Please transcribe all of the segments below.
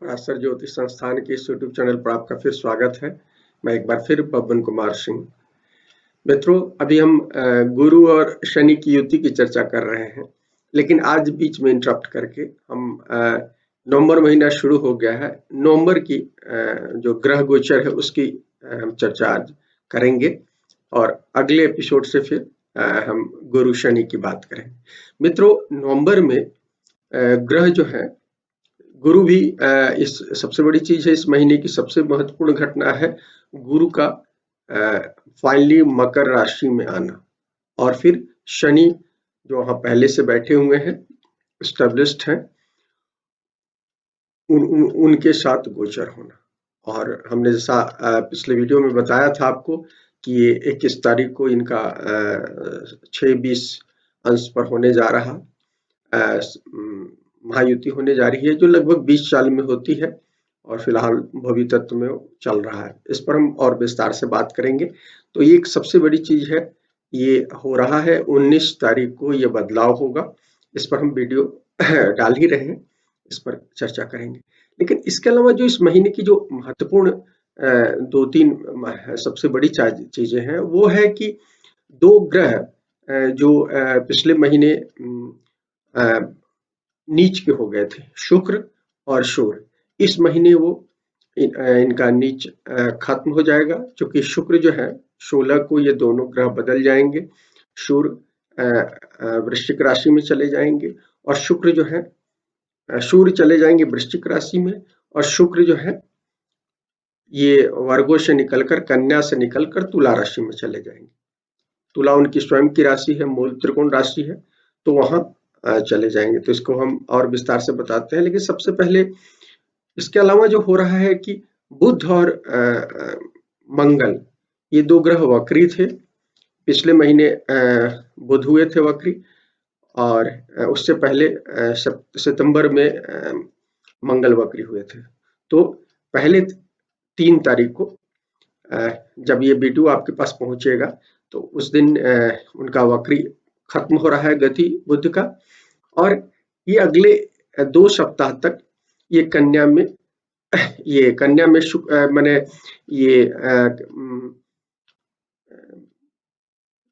पराशर ज्योतिष संस्थान के इस यूट्यूब चैनल पर आपका फिर स्वागत है। मैं एक बार फिर पवन कुमार सिंह। मित्रों, अभी हम गुरु और शनि की युति की चर्चा कर रहे हैं, लेकिन आज बीच में इंटरप्ट करके हम नवंबर महीना शुरू हो गया है। नवंबर की जो ग्रह गोचर है उसकी हम चर्चा आज करेंगे और अगले एपिसोड से फिर हम गुरु शनि की बात करेंगे। मित्रों, नवंबर में ग्रह जो है, गुरु भी इस सबसे बड़ी चीज है। इस महीने की सबसे महत्वपूर्ण घटना है गुरु का फाइनली मकर राशि में आना, और फिर शनि जो वहां पहले से बैठे हुए हैं, स्टेब्लिश्ड हैं, उनके साथ गोचर होना। और हमने जैसा पिछले वीडियो में बताया था आपको कि ये 21 तारीख को इनका 6-20 अंश पर होने जा रहा महायुति होने जा रही है, जो लगभग 20 साल में होती है और फिलहाल भवी तत्व में चल रहा है। इस पर हम और विस्तार से बात करेंगे। तो ये एक सबसे बड़ी चीज है, ये हो रहा है 19 तारीख को ये बदलाव होगा। इस पर हम वीडियो डाल ही रहे हैं, इस पर चर्चा करेंगे। लेकिन इसके अलावा जो इस महीने की जो महत्वपूर्ण 2-3 सबसे बड़ी चीजें हैं, वो है कि 2 ग्रह जो पिछले महीने नीच के हो गए थे, शुक्र और सूर्य, इस महीने वो इनका नीच खत्म हो जाएगा। क्योंकि शुक्र जो है 16 को ये दोनों ग्रह बदल जाएंगे, सूर्य वृश्चिक राशि में चले जाएंगे और शुक्र जो है सूर्य चले जाएंगे वृश्चिक राशि में, और शुक्र जो है ये वर्गो से निकलकर, कन्या से निकलकर तुला राशि में चले जाएंगे। तुला उनकी स्वयं की राशि है, मूल त्रिकोण राशि है, तो वहां चले जाएंगे। तो इसको हम और विस्तार से बताते हैं। लेकिन सबसे पहले इसके अलावा जो हो रहा है कि बुध और मंगल, ये 2 ग्रह वक्री थे। पिछले महीने बुध हुए थे वक्री, और उससे पहले सितंबर में मंगल वक्री हुए थे। तो पहले 3 तारीख को जब ये वीडियो आपके पास पहुंचेगा तो उस दिन उनका वक्री खत्म हो रहा है, गति बुध का, और ये अगले 2 सप्ताह तक ये कन्या में माने ये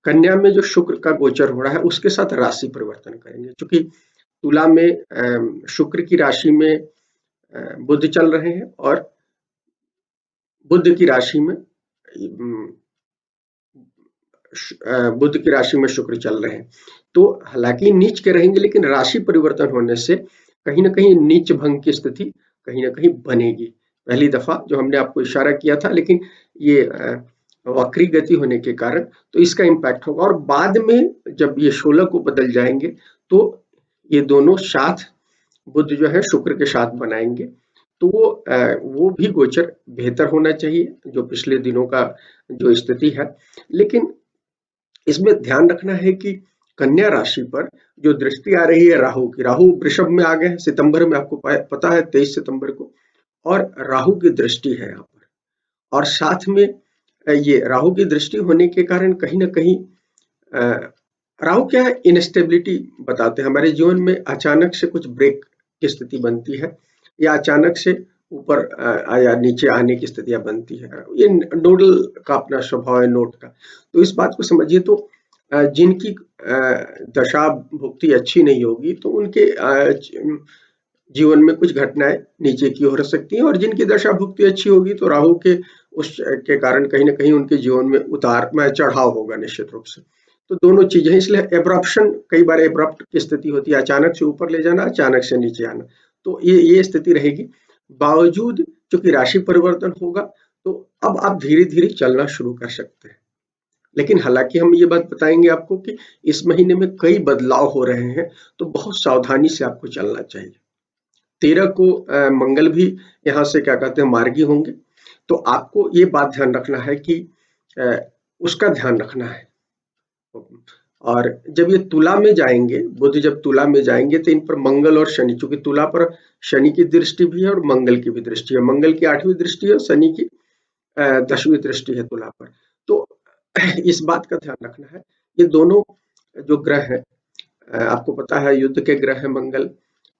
कन्या में जो शुक्र का गोचर हो रहा है उसके साथ राशि परिवर्तन करेंगे। क्योंकि तुला में शुक्र की राशि में बुध चल रहे हैं और बुध की राशि में शुक्र चल रहे हैं। तो हालांकि नीच के रहेंगे, लेकिन राशि परिवर्तन होने से कहीं ना कहीं नीच भंग की स्थिति कहीं ना कहीं बनेगी। पहली दफा जो हमने आपको इशारा किया था, लेकिन ये वक्री गति होने के कारण तो इसका इम्पैक्ट होगा। और बाद में जब ये 16 को बदल जाएंगे तो ये दोनों साथ, बुध जो है शुक्र के साथ बनाएंगे, तो वो भी गोचर बेहतर होना चाहिए जो पिछले दिनों का जो स्थिति है। लेकिन इसमें ध्यान रखना है कि कन्या राशि पर जो दृष्टि आ रही है राहु की, राहु वृषभ में आ गए हैं सितंबर में, आपको पता है 23 सितंबर को, और राहु की दृष्टि है यहाँ पर। और साथ में ये राहु की दृष्टि होने के कारण कहीं ना कहीं राहु क्या है, इनस्टेबिलिटी बताते हैं। हमारे जीवन में अचानक से कुछ ब्रेक की स्थिति बनती है, या अचानक से ऊपर या नीचे आने की स्थितियां बनती है। ये नोडल का अपना स्वभाव है, नोट का। तो इस बात को समझिए। तो जिनकी दशा भुक्ति अच्छी नहीं होगी तो उनके जीवन में कुछ घटनाएं नीचे की हो सकती हैं, और जिनकी दशा भुक्ति अच्छी होगी तो राहु के उस के कारण कहीं ना कहीं उनके जीवन में उतार में चढ़ाव होगा निश्चित रूप से। तो दोनों चीजें, इसलिए एब्रप्शन, कई बार एब्रप्ट की स्थिति होती है, अचानक से ऊपर ले जाना, अचानक से नीचे आना, तो ये स्थिति रहेगी। बावजूद चूंकि राशि परिवर्तन होगा तो अब आप धीरे धीरे चलना शुरू कर सकते हैं। लेकिन हालांकि हम ये बात बताएंगे आपको कि इस महीने में कई बदलाव हो रहे हैं, तो बहुत सावधानी से आपको चलना चाहिए। 13 को मंगल भी यहाँ से क्या कहते हैं मार्गी होंगे, तो आपको ये बात ध्यान रखना है कि उसका ध्यान रखना है। और जब ये तुला में जाएंगे, बुध जब तुला में जाएंगे तो इन पर मंगल और शनि, चूंकि तुला पर शनि की दृष्टि भी है और मंगल की भी दृष्टि है, मंगल की 8वीं दृष्टि है, शनि की 10वीं दृष्टि है तुला पर। तो इस बात का ध्यान रखना है। ये दोनों जो ग्रह हैं, आपको पता है युद्ध के ग्रह है मंगल,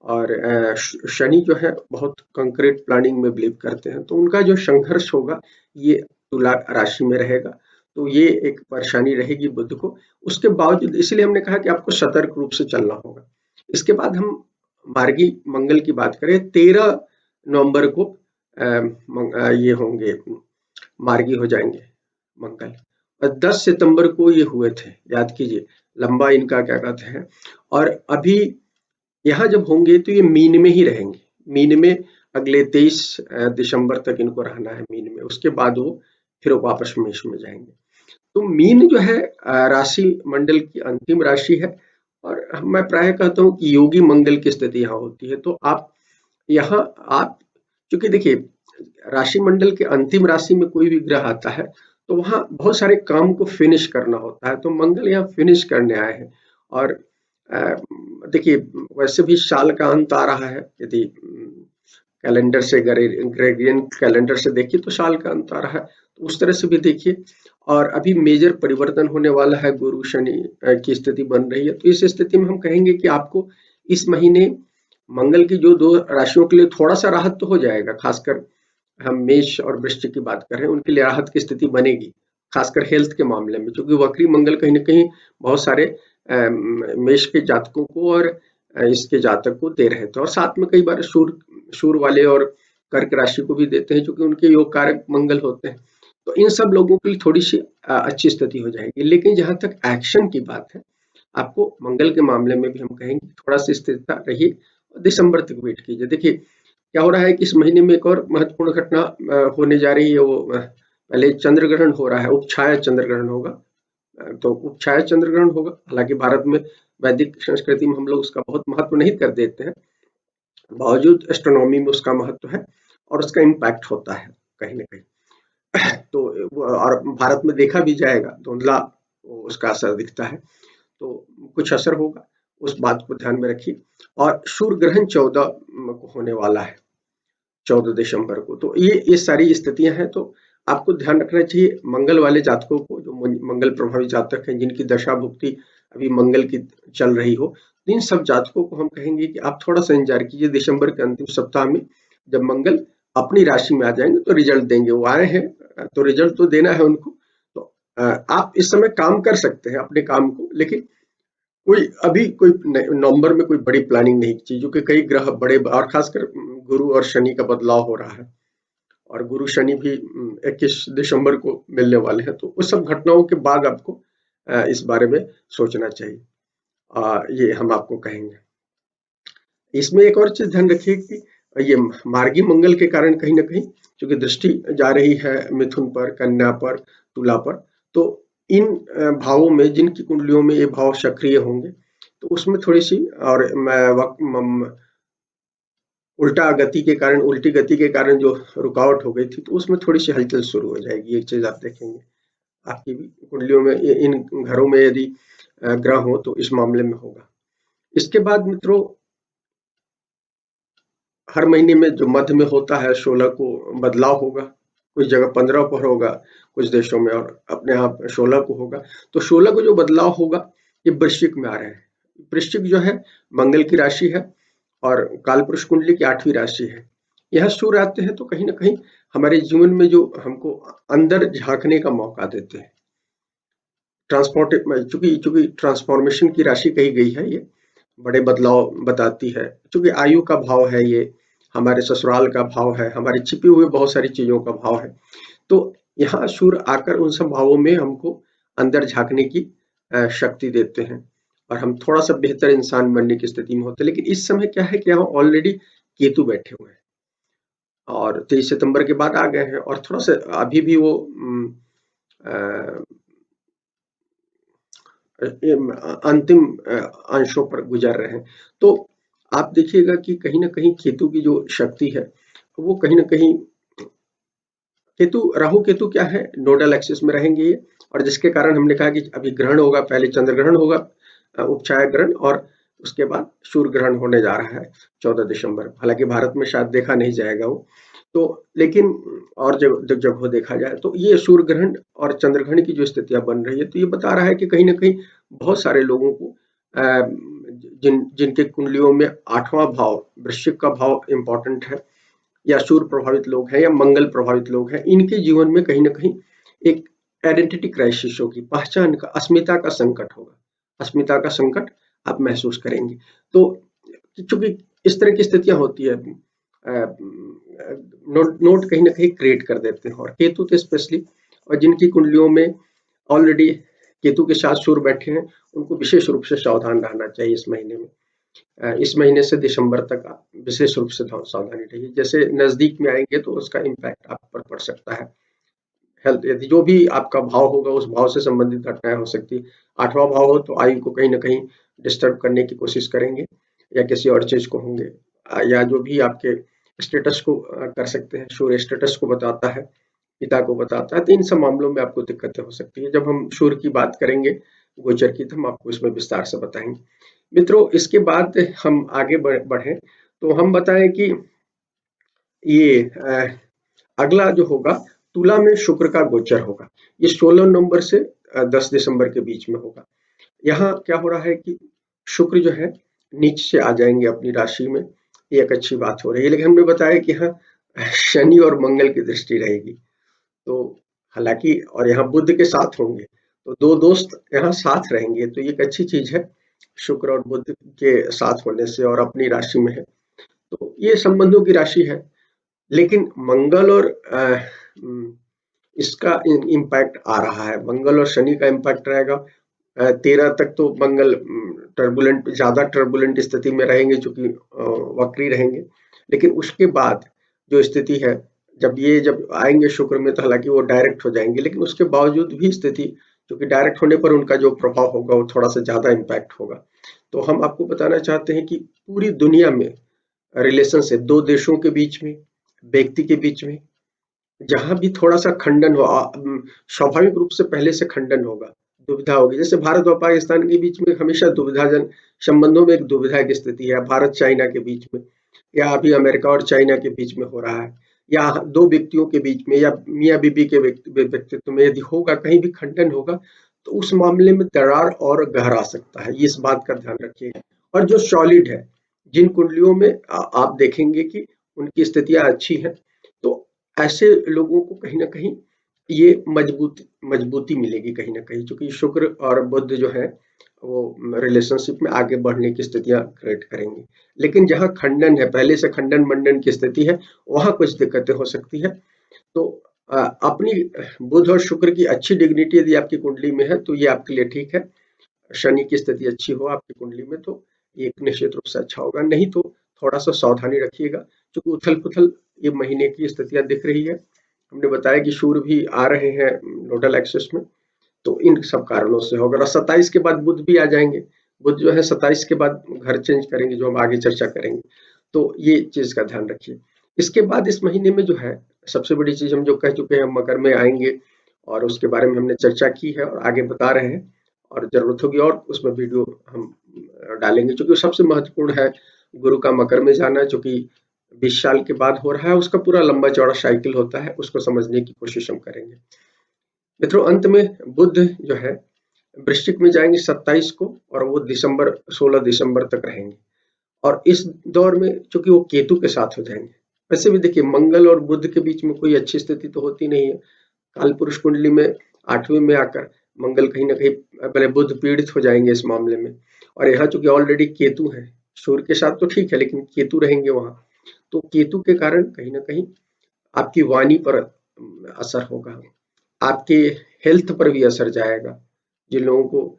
और शनि जो है बहुत कंक्रीट प्लानिंग में बिलीव करते हैं, तो उनका जो संघर्ष होगा ये तुला राशि में रहेगा, तो ये एक परेशानी रहेगी बुध को। उसके बावजूद इसलिए हमने कहा कि आपको सतर्क रूप से चलना होगा। इसके बाद हम मार्गी मंगल की बात करें, 13 नवंबर को ये होंगे, मार्गी हो जाएंगे मंगल, और 10 सितंबर को ये हुए थे, याद कीजिए, लंबा इनका क्या कहते हैं। और अभी यहाँ जब होंगे तो ये मीन में ही रहेंगे, मीन में अगले 23 दिसंबर तक इनको रहना है मीन में, उसके बाद वो फिर वापस मेष में जाएंगे। तो मीन जो है राशि मंडल की अंतिम राशि है, और मैं प्राय कहता हूँ कि योगी मंगल की स्थिति यहाँ होती है। तो आप यहाँ आप चूंकि देखिए राशि मंडल के अंतिम राशि में कोई भी ग्रह आता है तो वहाँ बहुत सारे काम को फिनिश करना होता है, तो मंगल यहाँ फिनिश करने आए हैं। और देखिए वैसे भी साल का अंत आ रहा है, यदि कैलेंडर से ग्रेगोरियन कैलेंडर से देखिए तो साल का अंत आ रहा है, तो उस तरह से भी देखिए। और अभी मेजर परिवर्तन होने वाला है, गुरु शनि की स्थिति बन रही है, तो इस स्थिति में हम कहेंगे कि आपको इस महीने मंगल की जो 2 राशियों के लिए थोड़ा सा राहत तो हो जाएगा, खासकर हम मेष और वृश्चिक की बात कर रहे हैं, उनके लिए राहत की स्थिति बनेगी, खासकर हेल्थ के मामले में, क्योंकि वक्री मंगल कहीं ना कहीं बहुत सारे मेष के जातकों को और इसके जातक को दे रहे थे, और साथ में कई बार शूर वाले और कर्क राशि को भी देते हैं, क्योंकि उनके योग कारक मंगल होते हैं। तो इन सब लोगों के लिए थोड़ी सी अच्छी स्थिति हो जाएगी। लेकिन जहां तक एक्शन की बात है, आपको मंगल के मामले में भी हम कहेंगे थोड़ा सी स्थिरता रहिए, दिसंबर तक वेट कीजिए। देखिए क्या हो रहा है कि इस महीने में एक और महत्वपूर्ण घटना होने जा रही है, वो पहले चंद्र ग्रहण हो रहा है, उपछाया चंद्र ग्रहण होगा। तो उपछाया चंद्र ग्रहण होगा, हालांकि भारत में वैदिक संस्कृति में हम लोग उसका बहुत महत्व नहीं कर देते हैं, बावजूद एस्ट्रोनॉमी में उसका महत्व है और उसका इम्पैक्ट होता है कहीं ना कहीं। तो और भारत में देखा भी जाएगा, धुंधला उसका असर दिखता है, तो कुछ असर होगा, उस बात को ध्यान में रखिए। और सूर्य ग्रहण 14 को होने वाला है, 14 दिसंबर को। तो ये सारी स्थितियां हैं, तो आपको ध्यान रखना चाहिए मंगल वाले जातकों को, जो मंगल प्रभावित जातक हैं, जिनकी दशा भुक्ति अभी मंगल की चल रही हो, इन सब जातकों को हम कहेंगे कि आप थोड़ा सा इंतजार कीजिए, दिसंबर के अंतिम सप्ताह में जब मंगल अपनी राशि में आ जाएंगे तो रिजल्ट देंगे। वो आए हैं तो रिजल्ट तो देना है उनको। तो आप इस समय काम कर सकते हैं अपने काम को, लेकिन कोई अभी कोई नवंबर में कोई बड़ी प्लानिंग नहीं चाहिए, क्योंकि कई ग्रह बड़े, और खासकर गुरु और शनि का बदलाव हो रहा है, और गुरु शनि भी 21 दिसंबर को मिलने वाले हैं, तो उस सब घटनाओं के बाद आपको इस बारे में सोचना चाहिए। ये हम आपको कहेंगे। इसमें एक और चीज ध्यान रखिए कि ये मार्गी मंगल के कारण कहीं ना कहीं, क्योंकि दृष्टि जा रही है मिथुन पर, कन्या पर, तुला पर, तो इन भावों में, जिनकी कुंडलियों में ये भाव सक्रिय होंगे, तो उसमें थोड़ी सी, और उल्टा गति के कारण, उल्टी गति के कारण जो रुकावट हो गई थी, तो उसमें थोड़ी सी हलचल शुरू हो जाएगी। एक चीज आप देखेंगे आपकी भी कुंडलियों में, इन घरों में यदि ग्रह हो तो इस मामले में होगा। इसके बाद मित्रों, हर महीने में जो मध्य में होता है 16 को बदलाव होगा, कुछ जगह 15 पर होगा, कुछ देशों में, और अपने यहाँ 16 को होगा। तो 16 को जो बदलाव होगा ये वृश्चिक में आ रहे हैं। वृश्चिक जो है मंगल की राशि है और कालपुरुष कुंडली की 8वीं राशि है। यहाँ सूर्य आते हैं तो कहीं ना कहीं हमारे जीवन में जो हमको अंदर झांकने का मौका देते हैं, ट्रांसपोर्ट, चूंकि चूंकि ट्रांसफॉर्मेशन की राशि कही गई है, ये बड़े बदलाव बताती है, क्योंकि आयु का भाव है, ये हमारे ससुराल का भाव है, हमारी छिपी हुई बहुत सारी चीजों का भाव है। तो यहाँ सूर्य आकर उन सब भावों में हमको अंदर झांकने की शक्ति देते हैं, और हम थोड़ा सा बेहतर इंसान बनने की स्थिति में होते हैं। लेकिन इस समय क्या है कि यहाँ ऑलरेडी केतु बैठे हुए हैं, और 23 सितंबर के बाद आ गए हैं, और थोड़ा सा अभी भी वो अंतिम अंशों पर गुजर रहे हैं। तो आप देखिएगा कि कहीं ना कहीं केतु की जो शक्ति है, वो कहीं ना कहीं, केतु, राहु केतु क्या है, नोडल एक्सिस में रहेंगे ये, और जिसके कारण हमने कहा कि अभी ग्रहण होगा, पहले चंद्र ग्रहण होगा, उपछाया ग्रहण, और उसके बाद सूर्य ग्रहण होने जा रहा है 14 दिसंबर। हालांकि भारत में शायद देखा नहीं जाएगा वो, तो लेकिन और जब जगह देखा जाए तो ये सूर्य ग्रहण और चंद्र ग्रहण की जो स्थितियां बन रही है, तो ये बता रहा है कि कहीं ना कहीं बहुत सारे लोगों को जिनके कुंडलियों में 8वां भाव वृश्चिक का भाव इंपॉर्टेंट है, या सूर्य प्रभावित लोग हैं या मंगल प्रभावित लोग हैं, इनके जीवन में कहीं ना कहीं एक आइडेंटिटी क्राइसिस होगी, पहचान का, अस्मिता का संकट होगा, अस्मिता का संकट आप महसूस करेंगे। तो चूंकि इस तरह की स्थितियां होती है, नोट नोट कहीं ना कहीं क्रिएट कर देते हैं, और केतु तो स्पेशली, और जिनकी कुंडलियों में ऑलरेडी केतु के साथ सूर्य बैठे हैं, उनको विशेष रूप से सावधान रहना चाहिए इस महीने में। इस महीने से दिसंबर तक आप विशेष रूप से सावधानी रहिए। जैसे नजदीक में आएंगे तो उसका इम्पैक्ट आप पर पड़ सकता है। हेल्थ, यदि जो भी आपका भाव होगा उस भाव से संबंधित घटनाएं हो सकती है। 8वां भाव हो तो आयु को कहीं ना कहीं डिस्टर्ब करने की कोशिश करेंगे, या किसी और चीज को होंगे, या जो भी आपके स्टेटस को कर सकते हैं, सूर्य स्टेटस को बताता है, पिता को बताता है, तो इन सब मामलों में आपको दिक्कतें हो सकती है। जब हम सूर्य की बात करेंगे गोचर की, तो हम आपको इसमें विस्तार से बताएंगे। मित्रों, इसके बाद हम आगे बढ़े तो हम बताएं कि ये अगला जो होगा, तुला में शुक्र का गोचर होगा। ये 16 नवंबर से 10 दिसंबर के बीच में होगा। यहाँ क्या हो रहा है कि शुक्र जो है नीच से आ जाएंगे अपनी राशि में, ये एक अच्छी बात हो रही है। लेकिन हमने बताया कि यहाँ शनि और मंगल की दृष्टि रहेगी, तो हालांकि, और यहाँ बुध के साथ होंगे, तो दो दोस्त यहाँ साथ रहेंगे, तो ये एक अच्छी चीज है शुक्र और बुध के साथ होने से, और अपनी राशि में है, तो ये संबंधों की राशि है। लेकिन मंगल और इसका इम्पैक्ट आ रहा है, मंगल और शनि का इम्पैक्ट रहेगा। 13 तक तो मंगल टर्बुलेंट, ज्यादा टर्बुलेंट स्थिति में रहेंगे, चूंकि वक्री रहेंगे। लेकिन उसके बाद जो स्थिति है, जब आएंगे शुक्र में, तो हालांकि वो डायरेक्ट हो जाएंगे, लेकिन उसके बावजूद भी स्थिति, क्योंकि डायरेक्ट होने पर उनका जो प्रभाव होगा वो थोड़ा सा ज्यादा इम्पैक्ट होगा। तो हम आपको बताना चाहते हैं कि पूरी दुनिया में रिलेशनशिप, दो देशों के बीच में, व्यक्ति के बीच में, जहां भी थोड़ा सा खंडन हो, स्वाभाविक रूप से पहले से खंडन होगा, दुविधा होगी। जैसे भारत और पाकिस्तान के बीच में हमेशा दुविधाजन संबंधों में एक दुविधा की स्थिति है, भारत चाइना के बीच में, या अभी अमेरिका और चाइना के बीच में हो रहा है, या दो व्यक्तियों के बीच में, या मियाँ बीबी के व्यक्तित्व में यदि होगा, कहीं भी खंडन होगा, तो उस मामले में दरार और गहरा सकता है, इस बात का ध्यान रखिएगा। और जो सॉलिड है, जिन कुंडलियों में आप देखेंगे कि उनकी स्थितियां अच्छी हैं, तो ऐसे लोगों को कहीं ना कहीं ये मजबूती मिलेगी कहीं ना कहीं, क्योंकि शुक्र और बुध जो है वो रिलेशनशिप में आगे बढ़ने की स्थितियां क्रिएट करेंगे। लेकिन जहां खंडन है, पहले से खंडन मंडन की स्थिति है, वहां कुछ दिक्कतें हो सकती है। तो अपनी बुध और शुक्र की अच्छी डिग्निटी यदि आपकी कुंडली में है, तो ये आपके लिए ठीक है। शनि की स्थिति अच्छी हो आपकी कुंडली में, तो ये निश्चित रूप से अच्छा होगा। नहीं तो थोड़ा सा सावधानी रखिएगा, क्योंकि उथल पुथल ये महीने की स्थितियां दिख रही है। हमने बताया कि सूर्य भी आ रहे हैं नोडल एक्सिस में, तो इन सब कारणों से होगा। और 27 के बाद बुध भी आ जाएंगे, बुध जो है 27 के बाद घर चेंज करेंगे, जो हम आगे चर्चा करेंगे, तो ये चीज का ध्यान रखिए। इसके बाद इस महीने में जो है सबसे बड़ी चीज हम जो कह चुके हैं, मकर में आएंगे, और उसके बारे में हमने चर्चा की है और आगे बता रहे हैं, और जरूरत होगी और उसमें वीडियो हम डालेंगे, क्योंकि सबसे महत्वपूर्ण है गुरु का मकर में जाना, जो कि 20 साल के बाद हो रहा है। उसका पूरा लंबा चौड़ा साइकिल होता है, उसको समझने की कोशिश हम करेंगे। मित्रों, अंत में बुध जो है वृश्चिक में जाएंगे 27 को, और वो 16 दिसंबर तक रहेंगे। और इस दौर में चूंकि वो केतु के साथ हो जाएंगे, वैसे भी देखिए मंगल और बुध के बीच में कोई अच्छी स्थिति तो होती नहीं है। कालपुरुष कुंडली में 8वें में आकर मंगल कहीं ना कहीं, पहले बुध पीड़ित हो जाएंगे इस मामले में, और यहाँ चूंकि ऑलरेडी केतु है, सूर्य के साथ तो ठीक है, लेकिन केतु रहेंगे वहां, तो केतु के कारण कहीं ना कहीं आपकी वाणी पर असर होगा, आपके हेल्थ पर भी असर जाएगा। जिन लोगों को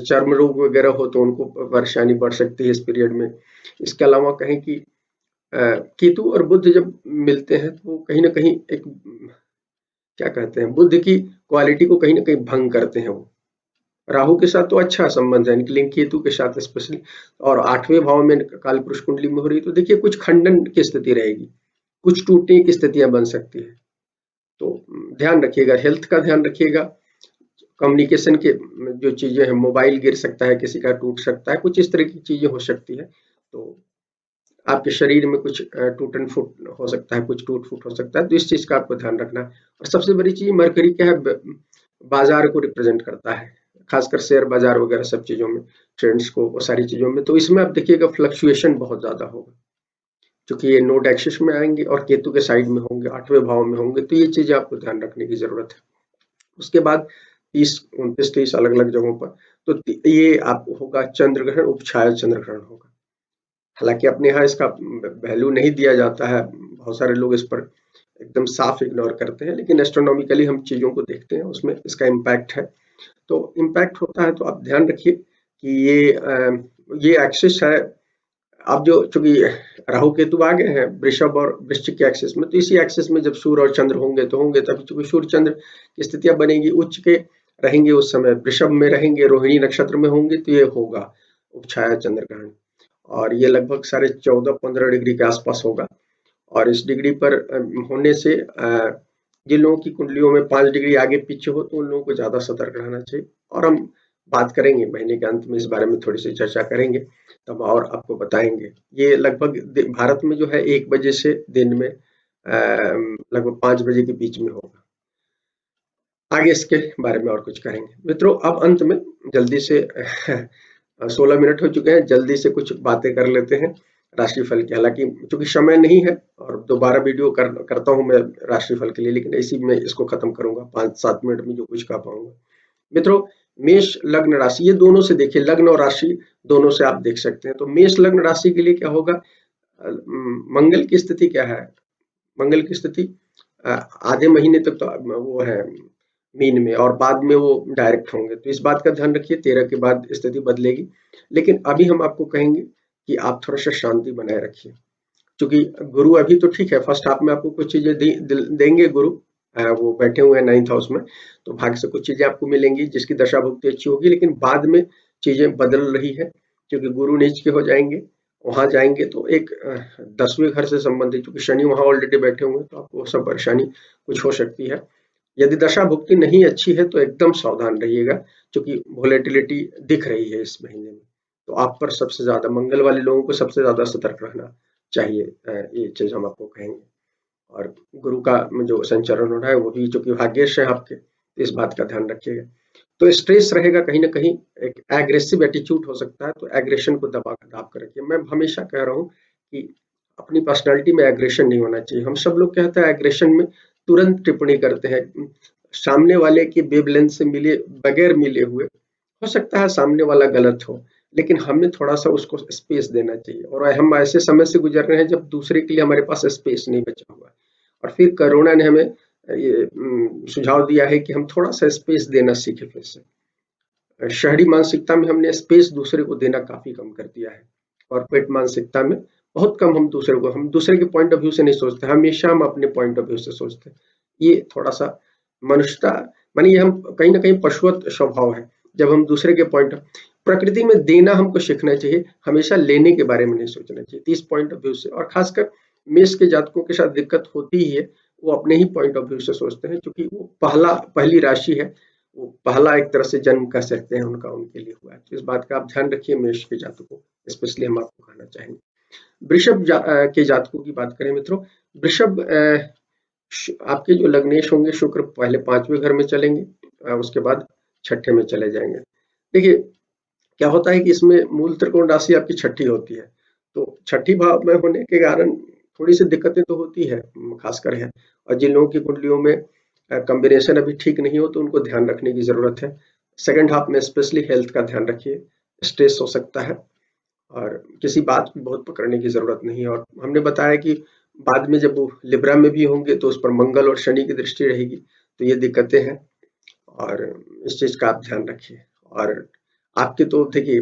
चर्म रोग वगैरह हो, तो उनको परेशानी बढ़ सकती है इस पीरियड में। इसके अलावा कहें कि केतु और बुध जब मिलते हैं, तो वो कहीं ना कहीं एक, क्या कहते हैं, बुध की क्वालिटी को कहीं ना कहीं भंग करते हैं। वो राहु के साथ तो अच्छा संबंध है, लेकिन केतु के साथ स्पेशली, और 8वें भाव में कालपुरुष कुंडली में हो रही, तो देखिए कुछ खंडन की स्थिति रहेगी, कुछ टूटने की स्थितियां बन सकती है। तो ध्यान रखिएगा, हेल्थ का ध्यान रखिएगा। कम्युनिकेशन के जो चीजें हैं, मोबाइल गिर सकता है, किसी का टूट सकता है, कुछ इस तरह की चीजें हो सकती है। तो आपके शरीर में कुछ टूटन फूट हो सकता है, कुछ टूट फूट हो सकता है, तो इस चीज का आपको ध्यान रखना है। और सबसे बड़ी चीज, मरकरी क्या है, बाजार को रिप्रेजेंट करता है, खासकर शेयर बाजार वगैरह सब चीजों में, ट्रेंड्स को, वो सारी चीजों में। तो इसमें आप देखिएगा फ्लक्चुएशन बहुत ज्यादा होगा, क्योंकि ये नोड एक्सिस में आएंगे और केतु के साइड में होंगे, 8वें भाव में होंगे, तो ये चीजें आपको ध्यान रखने की जरूरत है। उसके बाद 30, 29, 30 अलग अलग जगहों पर, तो ये आप होगा चंद्र ग्रहण, उपछाया चंद्र ग्रहण होगा। हालांकि अपने यहाँ इसका वैल्यू नहीं दिया जाता है, बहुत सारे लोग इस पर एकदम साफ इग्नोर करते हैं, लेकिन एस्ट्रोनॉमिकली हम चीजों को देखते हैं, उसमें इसका इम्पैक्ट है। तो इम्पैक्ट होता है, तो आप ध्यान रखिए कि ये एक्सिस है। अब जो चूंकि राहु केतु आ गए हैं वृषभ और वृश्चिक के एक्सिस में, तो इसी एक्सिस में जब सूर्य और चंद्र होंगे तो होंगे, तभी चूंकि सूर्य चंद्र की स्थितियां बनेगी, उच्च के रहेंगे, उस समय वृषभ में रहेंगे, रोहिणी नक्षत्र में होंगे, तो ये होगा उपछाया चंद्र ग्रहण। और ये लगभग 14.5-15 डिग्री के आसपास होगा। और इस डिग्री पर होने से जिन लोगों की कुंडलियों में 5 डिग्री आगे पीछे हो, तो उन लोगों को ज्यादा सतर्क रहना चाहिए। और हम बात करेंगे महीने के अंत में, इस बारे में थोड़ी सी चर्चा करेंगे, तब और आपको बताएंगे। ये लगभग भारत में जो है 1 बजे से दिन में लगभग 5 बजे के बीच में होगा। आगे इसके बारे में और कुछ करेंगे मित्रों। अब अंत में जल्दी से 16 मिनट हो चुके हैं, जल्दी से कुछ बातें कर लेते हैं राशिफल की। हालांकि चूंकि समय नहीं है और दोबारा वीडियो करता हूं मैं राशिफल के लिए, लेकिन इसी में इसको खत्म करूंगा 5-7 मिनट में जो कुछ कह पाऊंगा। मित्रों, मेष लग्न राशि, ये दोनों से देखिए, लग्न और राशि दोनों से आप देख सकते हैं। तो मेष लग्न राशि के लिए क्या होगा, मंगल की स्थिति क्या है, मंगल की स्थिति आधे महीने तक तो वो है मीन में, और बाद में वो डायरेक्ट होंगे, तो इस बात का ध्यान रखिए। 13 के बाद स्थिति बदलेगी, लेकिन अभी हम आपको कहेंगे कि आप थोड़ा सा शांति बनाए रखिए, क्योंकि गुरु अभी तो ठीक है, फर्स्ट हाफ में आपको कुछ चीजें देंगे गुरु, वो बैठे हुए हैं 9th हाउस में, तो भाग्य से कुछ चीजें आपको मिलेंगी जिसकी दशा भुक्ति अच्छी होगी। लेकिन बाद में चीजें बदल रही है, क्योंकि गुरु नीच के हो जाएंगे, वहां जाएंगे तो एक 10वें घर से संबंधित, क्योंकि शनि वहां ऑलरेडी बैठे हुए हैं, तो आपको सब परेशानी कुछ हो सकती है। यदि दशा भुक्ति नहीं अच्छी है तो एकदम सावधान रहिएगा, क्योंकि वोलेटिलिटी दिख रही है इस महीने में, तो आप पर सबसे ज्यादा, मंगल वाले लोगों को सबसे ज्यादा सतर्क रहना चाहिए। ये चीज हम आपको कहेंगे। और गुरु का जो संचरण हो रहा है वो भी चूंकि भाग्येश है आपके, तो इस बात का ध्यान रखिएगा। तो स्ट्रेस रहेगा कहीं ना कहीं, एक एग्रेसिव एटीट्यूड हो सकता है, तो एग्रेशन को दाब कर रखिए। मैं हमेशा कह रहा हूँ कि अपनी पर्सनालिटी में एग्रेशन नहीं होना चाहिए। हम सब लोग कहते हैं एग्रेशन में तुरंत टिप्पणी करते हैं, सामने वाले की वेवलेंथ से मिले बगैर मिले हुए, हो सकता है सामने वाला गलत हो, लेकिन हमें थोड़ा सा उसको स्पेस देना चाहिए। और हम ऐसे समय से गुजर रहे हैं जब दूसरे के लिए हमारे पास स्पेस नहीं बचा हुआ। और फिर कोरोना ने हमें ये सुझाव दिया है कि हम थोड़ा सा स्पेस देना सीखे फिर से। शहरी मानसिकता में हमने स्पेस दूसरे को देना काफी कम कर दिया है। कॉर्पोरेट मानसिकता में बहुत कम हम दूसरे के पॉइंट ऑफ व्यू से नहीं सोचते, हमेशा हम अपने पॉइंट ऑफ व्यू से सोचते हैं। ये थोड़ा सा मनुष्यता, मानी हम कहीं ना कहीं पशुवत स्वभाव है। जब हम दूसरे के पॉइंट, प्रकृति में देना हमको सीखना चाहिए, हमेशा लेने के बारे में नहीं सोचना चाहिए, इस पॉइंट ऑफ व्यू से। और खासकर मेष के जातकों के साथ दिक्कत होती ही है, वो अपने ही पॉइंट ऑफ व्यू से सोचते हैं, क्योंकि वो पहली राशि है, वो पहला एक तरह से जन्म कह सकते हैं उनका, उनके लिए हुआ है। तो इस बात का आप ध्यान रखिए मेष के जातकों, स्पेशली हम आपको कहना चाहेंगे। वृषभ के जातकों की बात करें मित्रों, वृषभ आपके जो लग्नेश होंगे, शुक्र पहले 5वें घर में चलेंगे, उसके बाद 6ठे में चले जाएंगे। देखिए क्या होता है कि इसमें मूल त्रिकोण राशि आपकी 6ठी होती है, तो 6ठी भाव में होने के कारण थोड़ी सी दिक्कतें तो होती है, खासकर है। और जिन लोगों की कुंडलियों में कॉम्बिनेशन अभी ठीक नहीं हो, तो उनको ध्यान रखने की जरूरत है। सेकंड हाफ में स्पेशली हेल्थ का ध्यान रखिए, स्ट्रेस हो सकता है, और किसी बात को बहुत पकड़ने की जरूरत नहीं है। और हमने बताया कि बाद में जब वो लिब्रा में भी होंगे तो उस पर मंगल और शनि की दृष्टि रहेगी, तो ये दिक्कतें हैं, और इस चीज का आप ध्यान रखिए। और आपके तो देखिए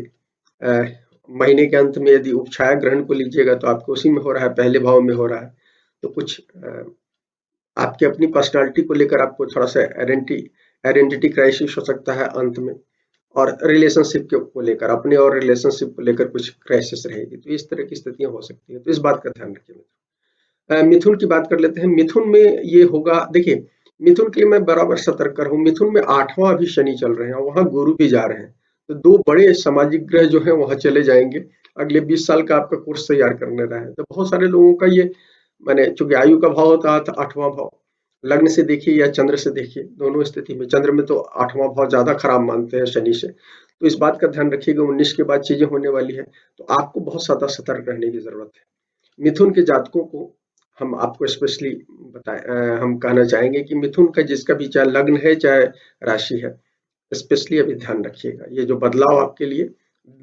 महीने के अंत में यदि उपछाया ग्रहण को लीजिएगा तो आपको उसी में हो रहा है, पहले भाव में हो रहा है, तो कुछ आपकी अपनी पर्सनालिटी को लेकर आपको थोड़ा सा आइडेंटिटी क्राइसिस हो सकता है अंत में, और रिलेशनशिप को लेकर, अपने और रिलेशनशिप को लेकर कुछ क्राइसिस रहेगी, तो इस तरह की स्थितियां हो सकती है, तो इस बात का ध्यान रखिए। मिथुन की बात कर लेते हैं। मिथुन में ये होगा, देखिए मिथुन के लिए मैं बराबर सतर्क रहूं, मिथुन में 8वां अभी शनि चल रहे हैं, और वहां गुरु भी जा रहे हैं, तो 2 बड़े सामाजिक ग्रह जो है वहां चले जाएंगे, अगले 20 साल का आपका कोर्स तैयार करने रहा है। तो बहुत सारे लोगों का ये, मैंने चूंकि आयु का भाव होता था 8वां भाव, लग्न से देखिए या चंद्र से देखिए, दोनों स्थिति में, चंद्र में तो 8वां भाव ज़्यादा खराब मानते हैं शनि से। तो इस बात का ध्यान रखिएगा 19 के बाद चीज़ें होने वाली है, तो आपको बहुत ज़्यादा सतर्क रहने की ज़रूरत है। मिथुन के जातकों को हम आपको स्पेशली हम कहना चाहेंगे कि मिथुन का जिसका भी चाहे लग्न है, चाहे राशि है, स्पेशली अभी ध्यान रखिएगा। ये जो बदलाव आपके लिए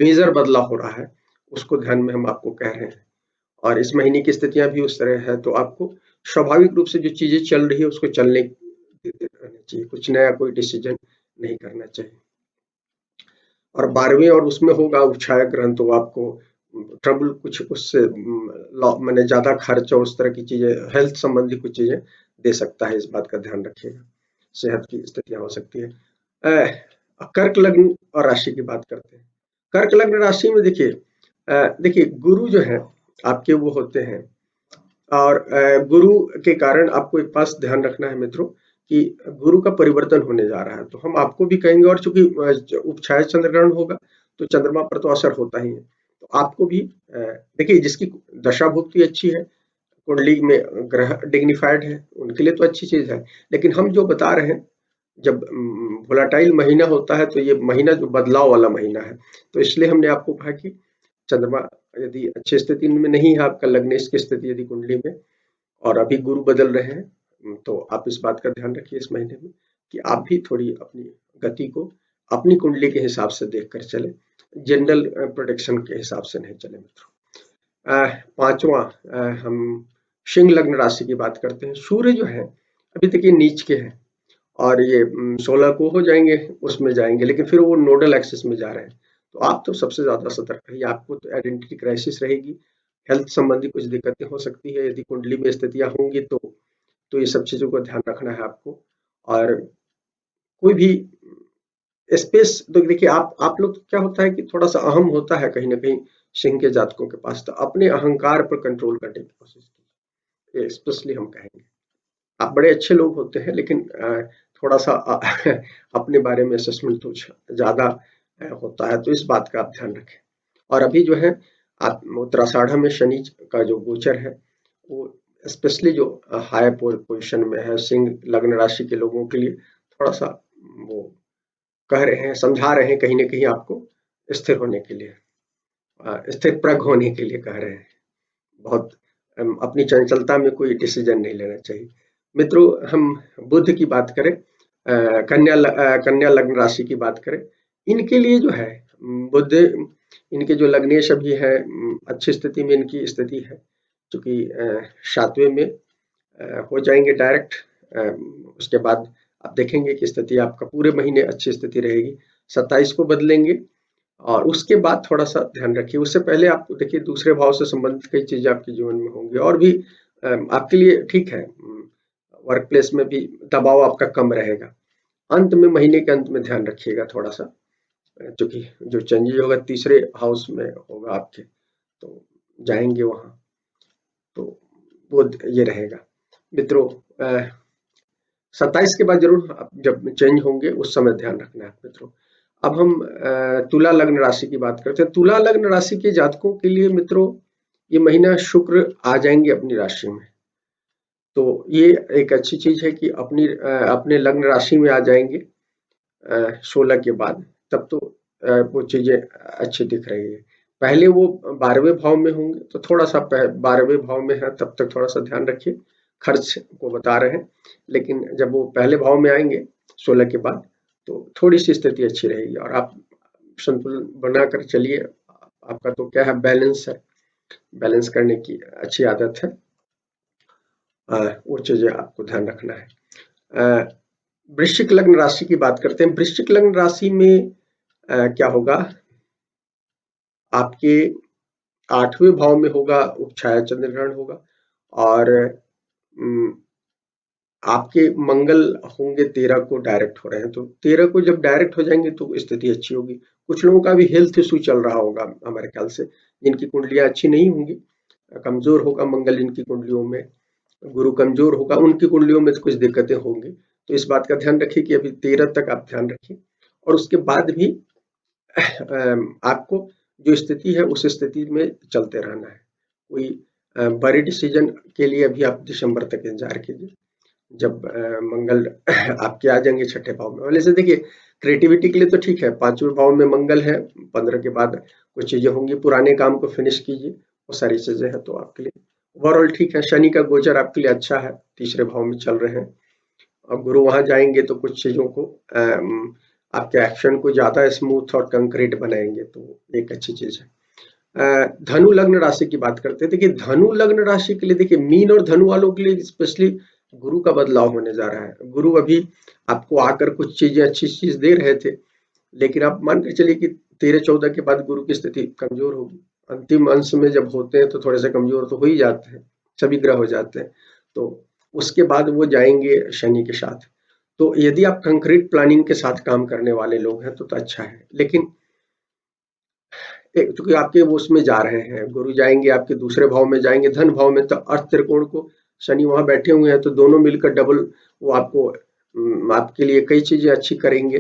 मेजर बदलाव हो रहा है, उसको ध्यान में हम आपको कह रहे हैं। और इस महीने की स्थितियाँ भी उस तरह है, तो आपको स्वाभाविक रूप से जो चीज़ें चल रही है उसको चलने देते रहना चाहिए, कुछ नया कोई डिसीजन नहीं करना चाहिए। और 12वें और उसमें होगा उपछाया ग्रहण, तो आपको ट्रबल कुछ उससे माने ज़्यादा खर्च और उस तरह की चीज़ें, हेल्थ संबंधी कुछ चीज़ें दे सकता है, इस बात का ध्यान रखिएगा। सेहत की स्थितियाँ हो सकती है। कर्क लग्न और राशि की बात करते हैं। कर्क लग्न राशि में देखिए गुरु जो है आपके वो होते हैं, और गुरु के कारण आपको एक पास ध्यान रखना है मित्रों कि गुरु का परिवर्तन होने जा रहा है, तो हम आपको भी कहेंगे। और चूंकि उपछाया चंद्र ग्रहण होगा तो चंद्रमा पर तो असर होता ही है, तो आपको भी देखिए जिसकी दशा भुक्ति अच्छी है, कुंडली में ग्रह डिग्निफाइड है, उनके लिए तो अच्छी चीज है। लेकिन हम जो बता रहे हैं, जब वोलाटाइल महीना होता है तो ये महीना जो बदलाव वाला महीना है, तो इसलिए हमने आपको कहा कि चंद्रमा यदि अच्छी स्थिति में नहीं है, आपका लग्न की स्थिति यदि कुंडली में, और अभी गुरु बदल रहे हैं, तो आप इस बात का ध्यान रखिए इस महीने में कि आप भी थोड़ी अपनी गति को अपनी कुंडली के हिसाब से देखकर चले, जनरल प्रोटेक्शन के हिसाब से नहीं चले मित्रों। पांचवा हम सिंह लग्न राशि की बात करते हैं। सूर्य जो है अभी देखिए नीच के हैं, और ये 16 को हो जाएंगे, उसमें जाएंगे, लेकिन फिर वो नोडल एक्सिस में जा रहे हैं, तो आप तो सबसे ज्यादा सतर्क रहिए। आपको तो आइडेंटिटी क्राइसिस रहेगी, हेल्थ संबंधी कुछ दिक्कतें हो सकती है, यदि कुंडली में स्थितियां होंगी तो ये सब चीजों का ध्यान रखना है आपको। और कोई भी स्पेस तो देखिए, आप लोग क्या होता है कि थोड़ा सा अहम होता है कहीं ना कहीं सिंह के जातकों के पास, तो अपने अहंकार पर कंट्रोल करने की कोशिश कीजिए, स्पेशली हम कहेंगे। आप बड़े अच्छे लोग होते हैं, लेकिन थोड़ा सा अपने बारे में असेसमेंट कुछ ज्यादा होता है, तो इस बात का आप ध्यान रखें। और अभी जो है आप उत्तराषाढ़ में शनि का जो गोचर है, वो स्पेशली जो हाई पोजीशन में है सिंह लग्न राशि के लोगों के लिए थोड़ा सा वो कह रहे हैं, समझा रहे हैं कहीं ना कहीं आपको स्थिर होने के लिए, स्थिर प्रज्ञ होने के लिए कह रहे हैं। बहुत अपनी चंचलता में कोई डिसीजन नहीं लेना चाहिए मित्रों। हम बुध की बात करें, कन्या लग्न राशि की बात करें, इनके लिए जो है बुध, इनके जो लग्नेश अभी है अच्छी स्थिति में इनकी स्थिति है, क्योंकि 7वें में हो जाएंगे डायरेक्ट। उसके बाद आप देखेंगे कि स्थिति आपका पूरे महीने अच्छी स्थिति रहेगी, 27 को बदलेंगे, और उसके बाद थोड़ा-सा ध्यान रखिए। उससे पहले आप देखिए दूसरे भाव से संबंधित कई चीज़ें आपके जीवन में होंगी, और भी आपके लिए ठीक है, वर्क प्लेस में भी दबाव आपका कम रहेगा। अंत में, महीने के अंत में ध्यान रखिएगा थोड़ा-सा, क्योंकि जो चेंजेज होगा तीसरे हाउस में होगा आपके, तो जाएँगे वहाँ, तो वो ये रहेगा। मित्रों 27 के बाद ज़रूर आप जब चेंज होंगे उस समय ध्यान रखना है मित्रों। अब हम तुला लग्न राशि की बात करते हैं। तुला लग्न राशि के जातकों के लिए मित्रों ये महीना शुक्र आ जाएंगे अपनी राशि में, तो ये एक अच्छी चीज है कि अपने लग्न राशि में आ जाएंगे 16 के बाद, तब तो वो चीजें अच्छी दिख रही है। पहले वो 12वें भाव में होंगे, तो थोड़ा सा 12वें भाव में है तब तक थोड़ा सा ध्यान रखिए, खर्च को बता रहे हैं। लेकिन जब वो पहले भाव में आएंगे 16 के बाद, तो थोड़ी सी स्थिति अच्छी रहेगी, और आप संतुलन बनाकर चलिए। आपका तो क्या है, बैलेंस है, बैलेंस करने की अच्छी आदत है। वो चीजें आपको ध्यान रखना है। वृश्चिक लग्न राशि की बात करते हैं। वृश्चिक लग्न राशि में क्या होगा, आपके 8वें भाव में होगा उपछाया चंद्र ग्रहण होगा, और आपके मंगल होंगे 13 को डायरेक्ट हो रहे हैं, तो 13 को जब डायरेक्ट हो जाएंगे तो स्थिति अच्छी होगी। कुछ लोगों का भी हेल्थ इशू चल रहा होगा हमारे ख्याल से, जिनकी कुंडलियां अच्छी नहीं होंगी, कमजोर होगा मंगल जिनकी कुंडलियों में, गुरु कमजोर होगा उनकी कुंडलियों में तो कुछ दिक्कतें होंगी। तो इस बात का ध्यान रखिए कि अभी 13 तक आप ध्यान रखिए, और उसके बाद भी आपको जो स्थिति है उस स्थिति में चलते रहना है। कोई बड़े डिसीजन के लिए अभी आप दिसंबर तक इंतजार कीजिए, जब मंगल आपके आ जाएंगे छठे भाव में। वैसे देखिए क्रिएटिविटी के लिए तो ठीक है, 5वें भाव में मंगल है, 15 के बाद कुछ चीजें होंगी, पुराने काम को फिनिश कीजिए, वो सारी चीजें हैं तो आपके लिए ओवरऑल ठीक है। शनि का गोचर आपके लिए अच्छा है, तीसरे भाव में चल रहे हैं, अब गुरु वहां जाएंगे तो कुछ चीजों को आपके एक्शन को ज्यादा स्मूथ और कंक्रीट बनाएंगे, तो एक अच्छी चीज है। धनु लग्न राशि की बात करते हैं। देखिए धनु लग्न राशि के लिए, देखिए मीन और धनु वालों के लिए स्पेशली गुरु का बदलाव होने जा रहा है। गुरु अभी आपको आकर कुछ चीजें अच्छी चीज दे रहे थे, लेकिन आप मान के चलिए कि 13-14 के बाद गुरु की स्थिति कमजोर होगी। अंतिम अंश में जब होते हैं तो थोड़े से कमजोर तो हो ही जाते हैं, सभी ग्रह हो जाते हैं। तो उसके बाद वो जाएंगे शनि के साथ। तो यदि आप कंक्रीट प्लानिंग के साथ काम करने वाले लोग हैं तो अच्छा है, लेकिन चूंकि आपके वो उसमें जा रहे हैं, गुरु जाएंगे आपके दूसरे भाव में, जाएंगे धन भाव में, तो अर्थ त्रिकोण को शनि वहां बैठे हुए हैं, तो दोनों मिलकर डबल वो आपको आपके लिए कई चीजें अच्छी करेंगे।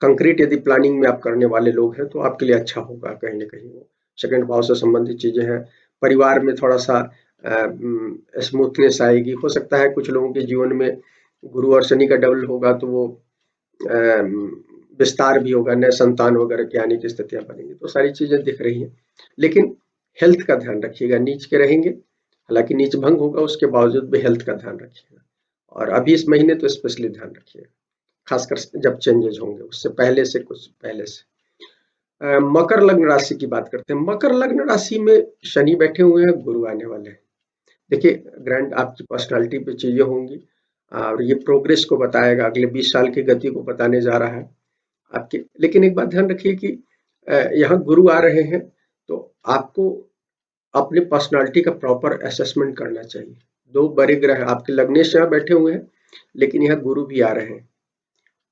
कंक्रीट यदि प्लानिंग में आप करने वाले लोग हैं तो आपके लिए अच्छा होगा, कहीं ना कहीं वो सेकंड भाव से संबंधित चीजें हैं। परिवार में थोड़ा सा स्मूथनेस आएगी, हो सकता है कुछ लोगों के जीवन में गुरु और शनि का डबल होगा तो वो विस्तार भी होगा, नए संतान वगैरह की आने की स्थितियां बनेंगी, तो सारी चीजें दिख रही हैं। लेकिन हेल्थ का ध्यान रखिएगा, नीच के रहेंगे, हालांकि नीच भंग होगा उसके बावजूद भी हेल्थ का ध्यान रखिएगा, और अभी इस महीने तो स्पेशली ध्यान रखिएगा, खासकर जब चेंजेस होंगे, उससे पहले से कुछ पहले से। मकर लग्न राशि की बात करते हैं। मकर लग्न राशि में शनि बैठे हुए हैं, गुरु आने वाले हैं। देखिए ग्रैंड आपकी पर्सनालिटी पे चीजें होंगी, और ये प्रोग्रेस को बताएगा, अगले 20 साल की गति को बताने जा रहा है आपके। लेकिन एक बात ध्यान रखिए कि यहाँ गुरु आ रहे हैं तो आपको अपने पर्सनालिटी का प्रॉपर असेसमेंट करना चाहिए। दो बड़े ग्रह आपके लग्नेश यहाँ बैठे हुए हैं, लेकिन यहाँ गुरु भी आ रहे हैं,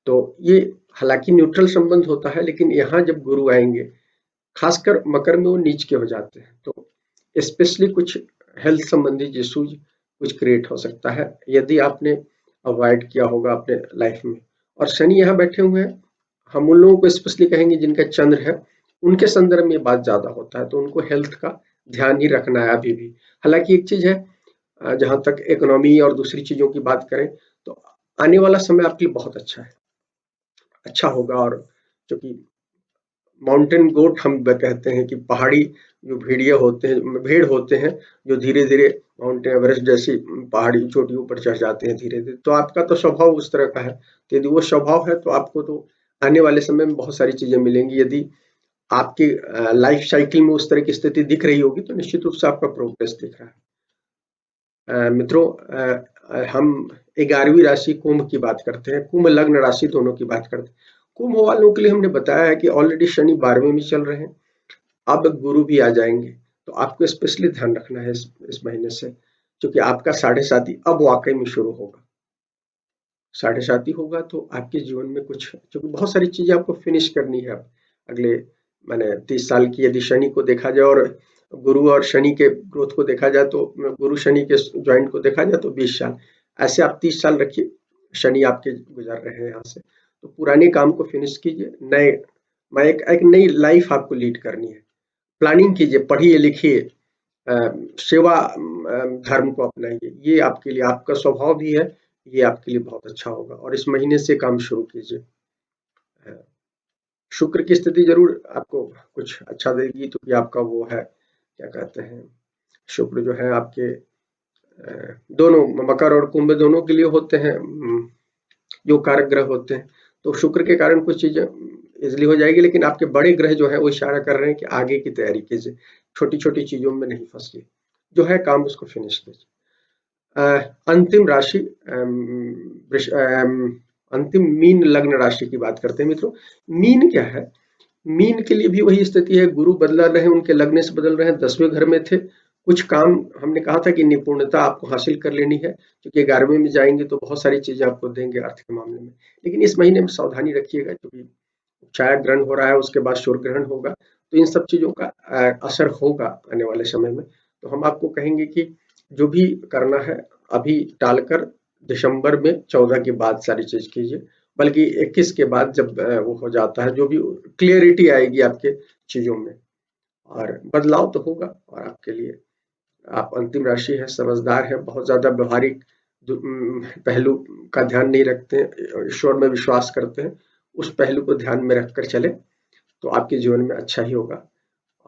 तो ये हालांकि न्यूट्रल संबंध होता है, लेकिन यहाँ जब गुरु आएंगे, खासकर मकर में वो नीच के हो जाते हैं, तो स्पेशली कुछ हेल्थ संबंधी इश्यूज कुछ क्रिएट हो सकता है यदि आपने अवॉइड किया होगा अपने लाइफ में। और शनि यहाँ बैठे हुए हैं, हम उन लोगों को स्पेशली कहेंगे जिनका चंद्र है, उनके संदर्भ में बात ज्यादा होता है, तो उनको हेल्थ का ध्यान ही रखना है अभी भी। हालांकि एक चीज है, जहां तक इकोनॉमी और दूसरी चीजों की बात करें तो आने वाला समय आपके लिए बहुत अच्छा है, अच्छा होगा। और क्योंकि माउंटेन गोट हम कहते हैं कि पहाड़ी जो भेड़िया होते हैं, भेड़ होते हैं, जो धीरे धीरे माउंटेन एवरेस्ट जैसी पहाड़ी चोटियों पर चढ़ जाते हैं धीरे धीरे, तो आपका तो स्वभाव उस तरह का है, तो यदि वो स्वभाव है तो आपको तो आने वाले समय में बहुत सारी चीजें मिलेंगी। यदि आपकी लाइफ साइकिल में उस तरह की स्थिति दिख रही होगी तो निश्चित रूप से आपका प्रोग्रेस दिख रहा है। मित्रों, हम 11वीं राशि कुंभ की बात करते हैं, कुंभ लग्न राशि दोनों की बात करते हैं। कुंभ वालों के लिए हमने बताया है कि ऑलरेडी शनि 12वें में चल रहे हैं, अब गुरु भी आ जाएंगे, तो आपको स्पेशली ध्यान रखना है इस महीने से, क्योंकि आपका साढ़े साथी अब वाकई में शुरू होगा। साढ़े साथी होगा तो आपके जीवन में कुछ, क्योंकि बहुत सारी चीजें आपको फिनिश करनी है अब अगले मैंने 30 साल की, यदि शनि को देखा जाए और गुरु और शनि के ग्रोथ को देखा जाए, तो गुरु शनि के ज्वाइंट को देखा जाए तो 20 साल, ऐसे आप 30 साल रखिए, शनि आपके गुजर रहे हैं यहाँ से, तो पुराने काम को फिनिश कीजिए, नए मैं एक नई लाइफ आपको लीड करनी है, प्लानिंग कीजिए, पढ़िए लिखिए, सेवा धर्म को अपनाइए, ये आपके लिए, आपका स्वभाव भी है, ये आपके लिए बहुत अच्छा होगा, और इस महीने से काम शुरू कीजिए। शुक्र की स्थिति जरूर आपको कुछ अच्छा देगी, तो कि आपका वो है क्या कहते हैं, शुक्र जो है आपके दोनों मकर और कुंभ दोनों के लिए होते हैं, जो कारक ग्रह होते हैं, तो शुक्र के कारण कुछ चीजें इजिली हो जाएगी, लेकिन आपके बड़े ग्रह जो है वो इशारा कर रहे हैं कि आगे की तैयारी कीजिए, छोटी छोटी चीजों में नहीं फंसिए, जो है काम उसको फिनिश कीजिए। अंतिम राशि अंतिम मीन लग्न राशि की बात करते हैं मित्रों। मीन क्या है, मीन के लिए भी वही स्थिति है, गुरु बदल रहे हैं, उनके लगने से बदल रहे हैं, 10वें घर में थे, कुछ काम हमने कहा था कि निपुणता आपको हासिल कर लेनी है, क्योंकि 11वें में जाएंगे तो बहुत सारी चीजें आपको देंगे अर्थ के मामले में, लेकिन इस महीने में सावधानी रखिएगा, क्योंकि छाया ग्रहण हो रहा है, उसके बाद सूर्य ग्रहण होगा, तो इन सब चीजों का असर होगा आने वाले समय में। तो हम आपको कहेंगे कि जो भी करना है अभी टालकर दिसंबर में 14 के बाद सारी चीज कीजिए, बल्कि 21 के बाद जब वो हो जाता है, जो भी क्लियरिटी आएगी आपके चीजों में, और बदलाव तो होगा। और आपके लिए, आप अंतिम राशि है, समझदार है, बहुत ज्यादा व्यवहारिक पहलू का ध्यान नहीं रखते हैं, ईश्वर में विश्वास करते हैं, उस पहलू को ध्यान में रखकर चले तो आपके जीवन में अच्छा ही होगा।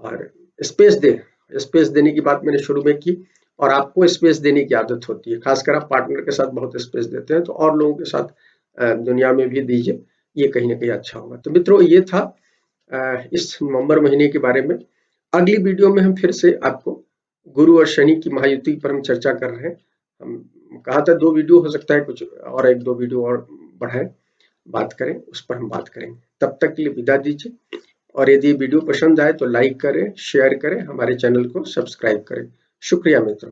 और स्पेस दें, स्पेस देने की बात मैंने शुरू में की, और आपको स्पेस देने की आदत होती है, खासकर आप पार्टनर के साथ बहुत स्पेस देते हैं, तो और लोगों के साथ दुनिया में भी दीजिए, ये कहीं ना कहीं अच्छा होगा। तो मित्रों, ये था इस नवंबर महीने के बारे में। अगली वीडियो में हम फिर से आपको गुरु और शनि की महायुति पर हम चर्चा कर रहे हैं। हम कहा था 2 वीडियो, हो सकता है कुछ और 1-2 वीडियो और बढ़ाएं, बात करें, उस पर हम बात करेंगे। तब तक के लिए विदा दीजिए, और यदि वीडियो पसंद आए तो लाइक करें, शेयर करें, हमारे चैनल को सब्सक्राइब करें। शुक्रिया मित्रों।